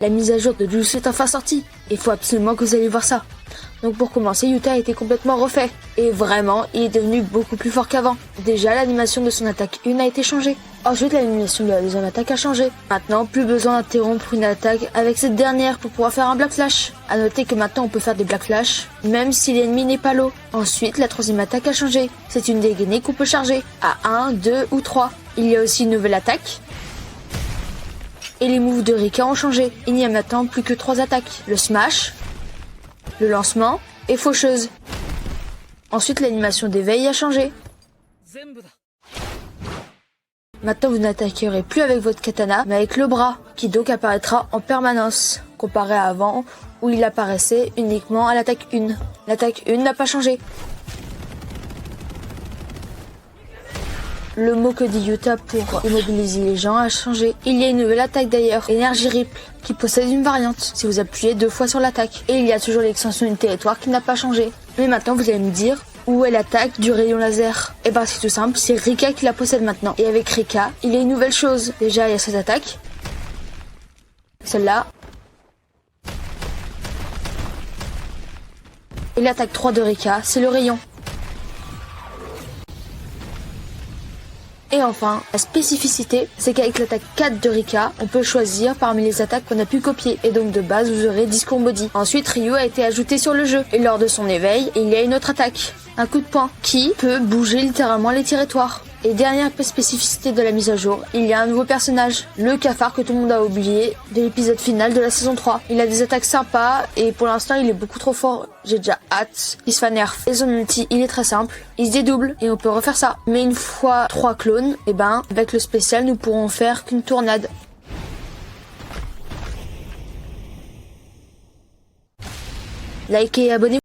La mise à jour de Jujutsu est enfin sortie. Il faut absolument que vous allez voir ça. Donc pour commencer, Yuta a été complètement refait. Et vraiment, il est devenu beaucoup plus fort qu'avant. Déjà, l'animation de son attaque 1 a été changée. Ensuite, l'animation de la deuxième attaque a changé. Maintenant, plus besoin d'interrompre une attaque avec cette dernière pour pouvoir faire un Black Flash. A noter que maintenant on peut faire des Black Flash, même si l'ennemi n'est pas low. Ensuite, la troisième attaque a changé. C'est une dégainée qu'on peut charger à 1, 2 ou 3. Il y a aussi une nouvelle attaque. Et les moves de Rika ont changé. Il n'y a maintenant plus que 3 attaques. Le smash, le lancement et faucheuse. Ensuite, l'animation d'éveil a changé. Maintenant, vous n'attaquerez plus avec votre katana, mais avec le bras, qui donc apparaîtra en permanence, comparé à avant, où il apparaissait uniquement à l'attaque 1. L'attaque 1 n'a pas changé. Le mot que dit Yuta pour immobiliser les gens a changé. Il y a une nouvelle attaque d'ailleurs, Energy Ripple, qui possède une variante, si vous appuyez 2 fois sur l'attaque. Et il y a toujours l'extension du territoire qui n'a pas changé. Mais maintenant, vous allez me dire, où est l'attaque du rayon laser? Et ben c'est tout simple, c'est Rika qui la possède maintenant. Et avec Rika, il y a une nouvelle chose. Déjà, il y a cette attaque. Celle-là. Et l'attaque 3 de Rika, c'est le rayon. Et enfin, la spécificité, c'est qu'avec l'attaque 4 de Rika, on peut choisir parmi les attaques qu'on a pu copier. Et donc de base, vous aurez Discours Body. Ensuite, Ryu a été ajouté sur le jeu. Et lors de son éveil, il y a une autre attaque. Un coup de poing, qui peut bouger littéralement les territoires. Et dernière spécificité de la mise à jour, il y a un nouveau personnage, le cafard que tout le monde a oublié de l'épisode final de la saison 3. Il a des attaques sympas et pour l'instant il est beaucoup trop fort. J'ai déjà hâte qu'il se fasse nerf. Et son ulti, il est très simple, il se dédouble et on peut refaire ça. Mais une fois 3 clones, et ben avec le spécial nous pourrons faire qu'une tournade. Likez et abonnez-vous.